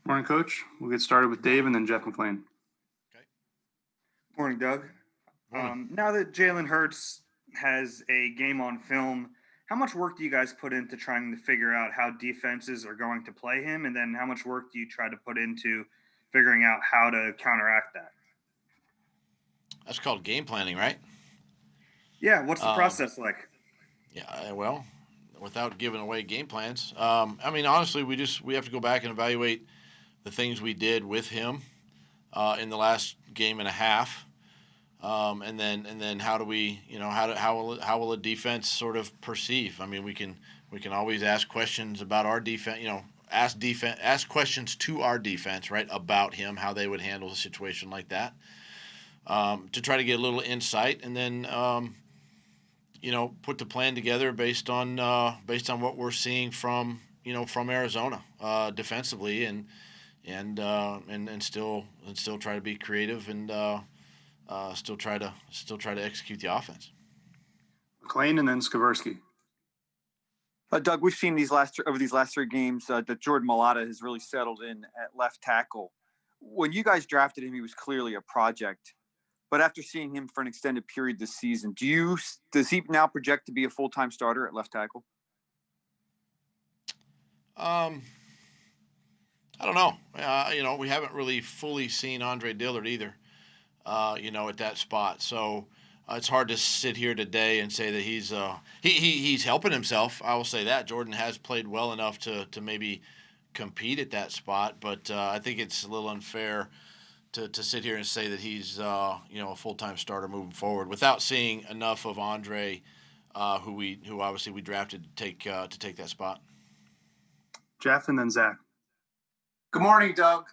Morning, Coach. We'll get started with Dave and then Jeff McLean. Okay. Morning, Doug. Morning. Now that Jalen Hurts has a game on film, how much work do you guys put into trying to figure out how defenses are going to play him? And then how much work do you try to put into figuring out how to counteract that? That's called game planning, right? Yeah, what's the Um, process like? yeah. Well, without giving away game plans, honestly, we have to go back and evaluate the things we did with him in the last game and a half, and then how do we, how will a defense sort of perceive? I mean, we can always ask questions about our defense. Ask questions to our defense, right, about him, how they would handle a situation like that, to try to get a little insight, and then put the plan together based on what we're seeing from Arizona defensively, and still try to be creative and still try to execute the offense. McLean and then Skaversky. Doug, we've seen over these last three games that Jordan Mailata has really settled in at left tackle. When you guys drafted him, he was clearly a project. But after seeing him for an extended period this season, does he now project to be a full-time starter at left tackle? I don't know. We haven't really fully seen Andre Dillard either. At that spot. So it's hard to sit here today and say that he's helping himself. I will say that Jordan has played well enough to maybe compete at that spot, but I think it's a little unfair to sit here and say that he's a full-time starter moving forward without seeing enough of Andre, who obviously we drafted to take that spot. Jeff and then Zach. Good morning, Doug.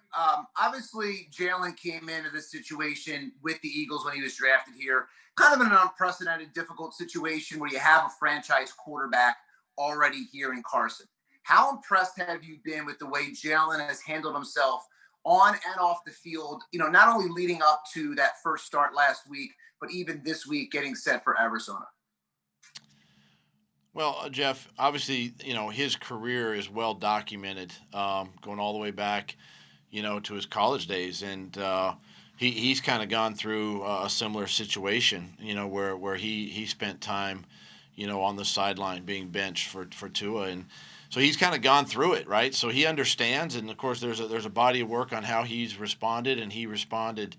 Obviously, Jalen came into this situation with the Eagles when he was drafted here, kind of in an unprecedented, difficult situation where you have a franchise quarterback already here in Carson. How impressed have you been with the way Jalen has handled himself on and off the field, not only leading up to that first start last week, but even this week getting set for Arizona? Well, Jeff, obviously, his career is well documented, going all the way back, to his college days, and he's kind of gone through a similar situation, where he spent time, on the sideline being benched for Tua, and so he's kind of gone through it, right? So he understands, and of course, there's a body of work on how he's responded, and he responded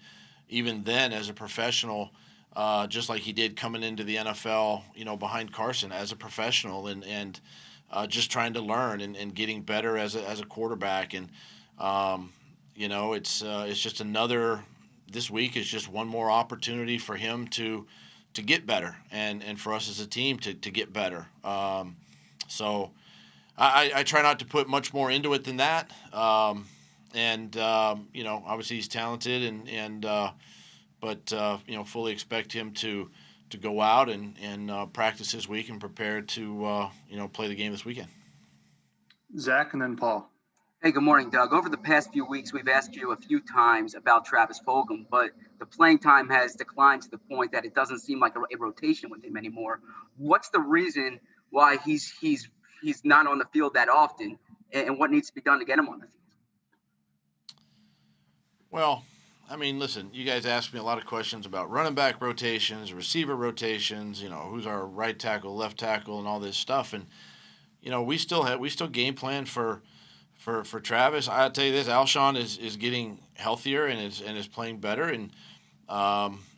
even then as a professional. Just like he did coming into the NFL, behind Carson as a professional, and just trying to learn and getting better as a quarterback. And it's just another. This week is just one more opportunity for him to get better, and for us as a team to get better. So I try not to put much more into it than that. Obviously he's talented, but fully expect him to go out and practice this week and prepare to play the game this weekend. Zach and then Paul. Hey, good morning, Doug. Over the past few weeks, we've asked you a few times about Travis Fulgham, but the playing time has declined to the point that it doesn't seem like a rotation with him anymore. What's the reason why he's not on the field that often, and what needs to be done to get him on the field? Well, listen, you guys asked me a lot of questions about running back rotations, receiver rotations, who's our right tackle, left tackle, and all this stuff. And, we still game plan for Travis. I'll tell you this, Alshon is getting healthier and is playing better. And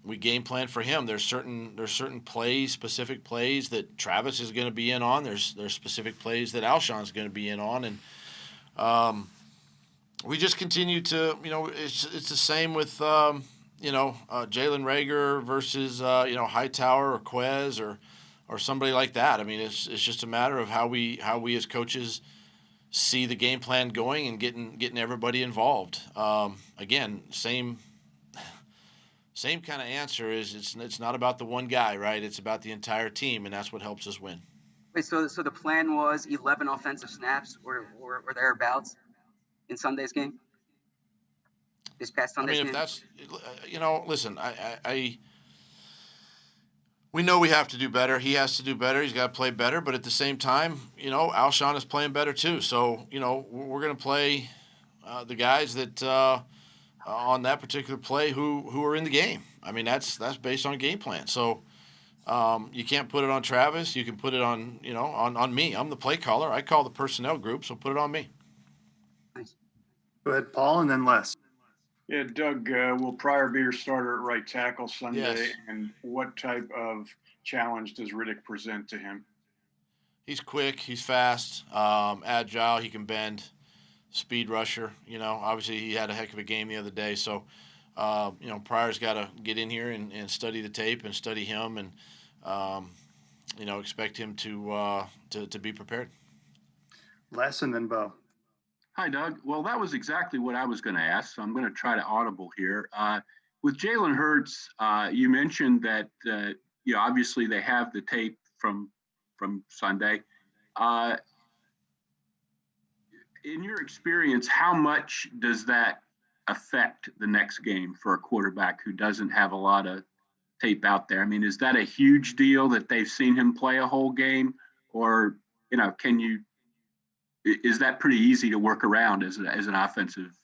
we game plan for him. There's certain plays, specific plays that Travis is going to be in on. There's specific plays that Alshon's going to be in on. And, we just continue to, it's the same with, Jalen Reagor versus, Hightower or Quez or somebody like that. It's just a matter of how we as coaches see the game plan going and getting everybody involved. Again, same kind of answer is it's not about the one guy, right? It's about the entire team, and that's what helps us win. Wait, so the plan was 11 offensive snaps or thereabouts in Sunday's game? This past Sunday's game? If that's, listen, we know we have to do better. He has to do better. He's got to play better. But at the same time, Alshon is playing better too. So, we're going to play the guys that on that particular play who are in the game. I mean, that's based on game plan. So you can't put it on Travis. You can put it on on me. I'm the play caller. I call the personnel group, so put it on me. Nice. Go ahead, Paul, and then Les. Yeah, Doug, will Pryor be your starter at right tackle Sunday? Yes. And what type of challenge does Riddick present to him? He's quick. He's fast, agile. He can bend. Speed rusher. Obviously he had a heck of a game the other day. So, Pryor's got to get in here and study the tape and study him and, expect him to be prepared. Les and then Bo. Hi, Doug. Well, that was exactly what I was going to ask, so I'm going to try to audible here. With Jalen Hurts, you mentioned that obviously they have the tape from Sunday. In your experience, how much does that affect the next game for a quarterback who doesn't have a lot of tape out there? I mean, is that a huge deal that they've seen him play a whole game, or is that pretty easy to work around as an offensive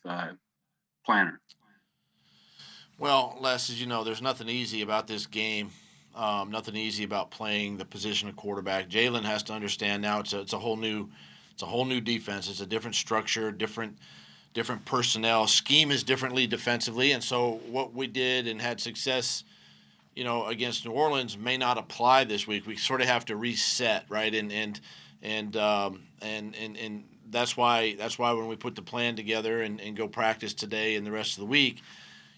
planner? Well, Les, as you know, there's nothing easy about this game. Nothing easy about playing the position of quarterback. Jalen has to understand now it's a whole new defense. It's a different structure, different personnel. Scheme is differently defensively, and so what we did and had success, against New Orleans may not apply this week. We sort of have to reset, right? And that's why when we put the plan together and go practice today and the rest of the week,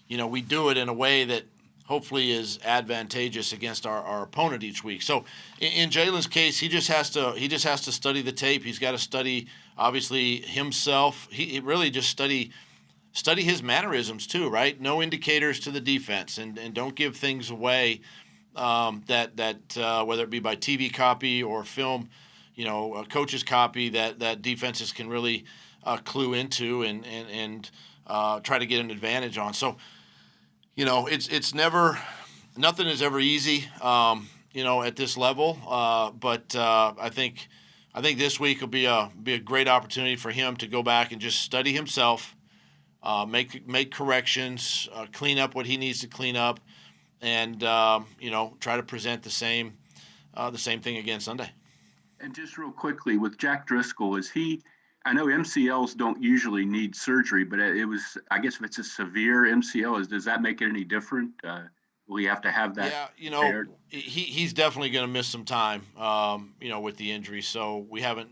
we do it in a way that hopefully is advantageous against our opponent each week. So in Jalen's case, he just has to study the tape. He's got to study obviously himself. He really just study his mannerisms too, right? No indicators to the defense and don't give things away that whether it be by TV copy or film, a coach's copy that defenses can really clue into and try to get an advantage on. So, it's never, nothing is ever easy, at this level. But I think this week will be a great opportunity for him to go back and just study himself, make corrections, clean up what he needs to clean up, and try to present the same thing again Sunday. And just real quickly, with Jack Driscoll, I know MCLs don't usually need surgery, but I guess if it's a severe MCL, does that make it any different? Will he have to have that? Yeah, he's definitely going to miss some time, with the injury. So we haven't,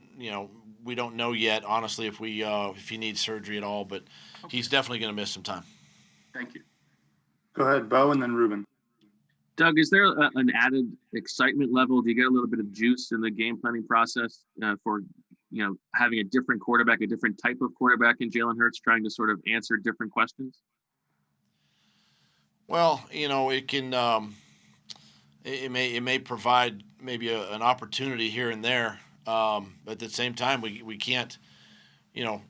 we don't know yet, honestly, if he needs surgery at all, but he's definitely going to miss some time. Thank you. Go ahead, Bo, and then Ruben. Doug, is there an added excitement level? Do you get a little bit of juice in the game planning process for having a different quarterback, a different type of quarterback in Jalen Hurts, trying to sort of answer different questions? Well, it can it may provide maybe an opportunity here and there, but at the same time we can't,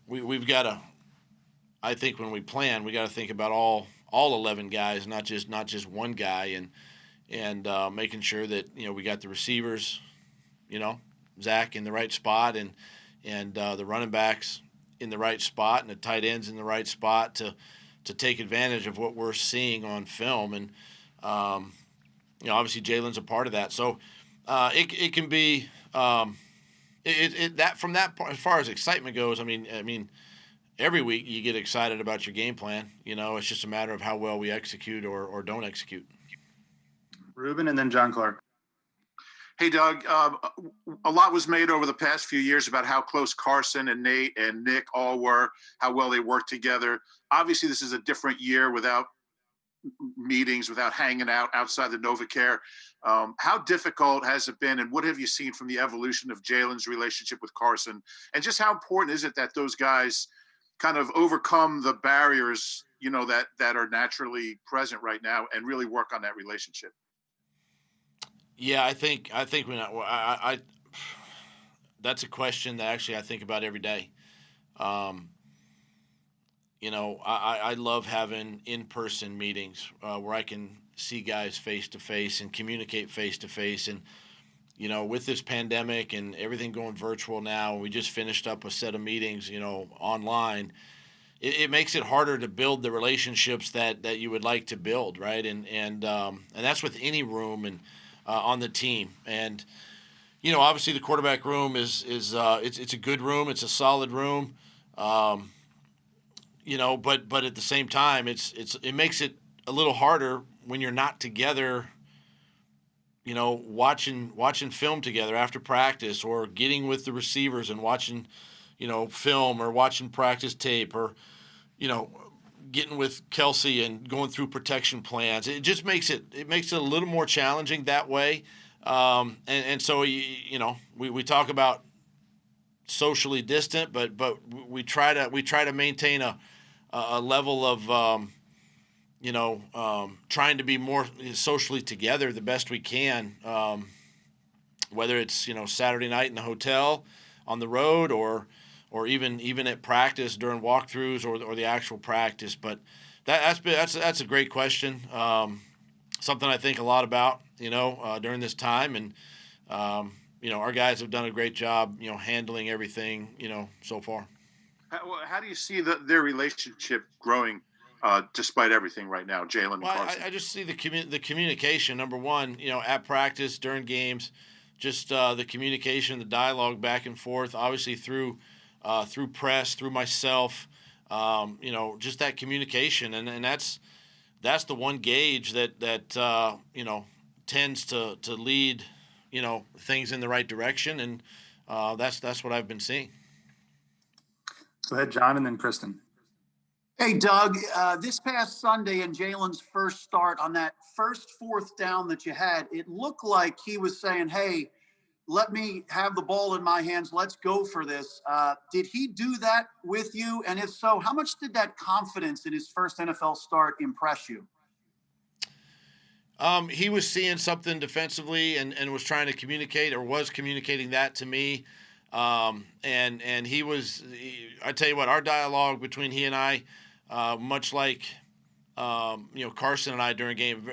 we've got to. I think when we plan, we got to think about all 11 guys, not just one guy, and making sure that we got the receivers, Zach in the right spot and the running backs in the right spot and the tight ends in the right spot to take advantage of what we're seeing on film. And obviously Jalen's a part of that. So it can be that from that part, as far as excitement goes. I mean, every week you get excited about your game plan. It's just a matter of how well we execute or don't execute. Ruben and then John Clark. Hey, Doug, a lot was made over the past few years about how close Carson and Nate and Nick all were, how well they worked together. Obviously, this is a different year without meetings, without hanging out outside the NovaCare. How difficult has it been, and what have you seen from the evolution of Jalen's relationship with Carson? And just how important is it that those guys kind of overcome the barriers, that are naturally present right now and really work on that relationship? Yeah, I think when I that's a question that actually I think about every day. I love having in-person meetings where I can see guys face to face and communicate face to face. And with this pandemic and everything going virtual now, we just finished up a set of meetings, online. it makes it harder to build the relationships that you would like to build, right? And that's with any room and on the team. And obviously the quarterback room is it's a good room, it's a solid room, but at the same time, it makes it a little harder when you're not together. Watching film together after practice, or getting with the receivers and watching, film, or watching practice tape, or, getting with Kelsey and going through protection plans. It just makes it a little more challenging that way. So we talk about socially distant, but we try to maintain a level of trying to be more socially together the best we can, whether it's Saturday night in the hotel, on the road, or even at practice during walkthroughs or the actual practice. But that's a great question. Something I think a lot about during this time, and our guys have done a great job handling everything so far. How do you see their relationship growing despite everything right now, Jalen and Carson? I just see the communication, number one, at practice, during games, just the communication, the dialogue back and forth, obviously through press, through myself, just that communication. And that's the one gauge that tends to lead, things in the right direction. And that's what I've been seeing. Go ahead, John, and then Kristen. Hey, Doug, this past Sunday in Jalen's first start, on that first fourth down that you had, it looked like he was saying, hey, let me have the ball in my hands. Let's go for this. Did he do that with you? And if so, how much did that confidence in his first NFL start impress you? He was seeing something defensively and was trying to communicate, or was communicating that to me. And I tell you what, our dialogue between he and I, much like, Carson and I during game,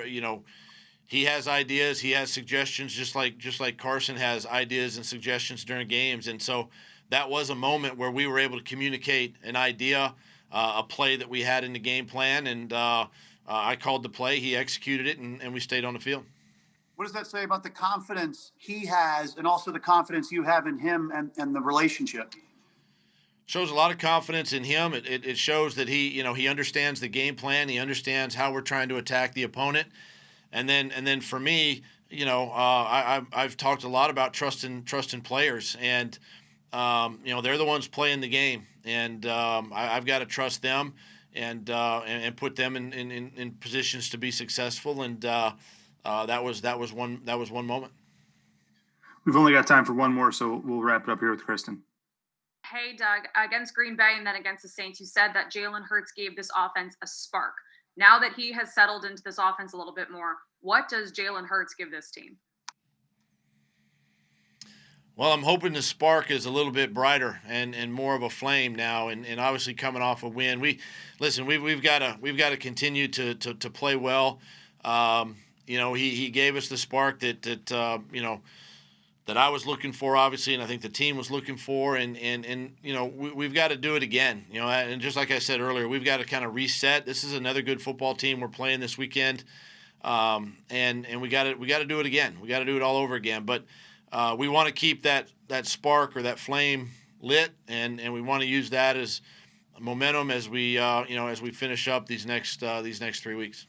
he has ideas, he has suggestions, just like Carson has ideas and suggestions during games. And so that was a moment where we were able to communicate an idea, a play that we had in the game plan. And I called the play, he executed it, and we stayed on the field. What does that say about the confidence he has, and also the confidence you have in him and the relationship? Shows a lot of confidence in him. It shows that he understands the game plan. He understands how we're trying to attack the opponent. And then for me, I've talked a lot about trusting players, and they're the ones playing the game, and I've got to trust them and put them in positions to be successful. And that was one moment. We've only got time for one more, so we'll wrap it up here with Kristen. Hey, Doug, against Green Bay and then against the Saints, you said that Jalen Hurts gave this offense a spark. Now that he has settled into this offense a little bit more, what does Jalen Hurts give this team? Well, I'm hoping the spark is a little bit brighter and more of a flame now, and obviously coming off a win. We've got to continue to play well. He gave us the spark that I was looking for, obviously, and I think the team was looking for, and we've got to do it again. And just like I said earlier, we've got to kind of reset. This is another good football team we're playing this weekend, and we got to do it again. We got to do it all over again. But we want to keep that spark or that flame lit, and we want to use that as momentum as we finish up these next 3 weeks.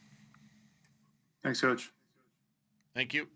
Thanks, Coach. Thank you.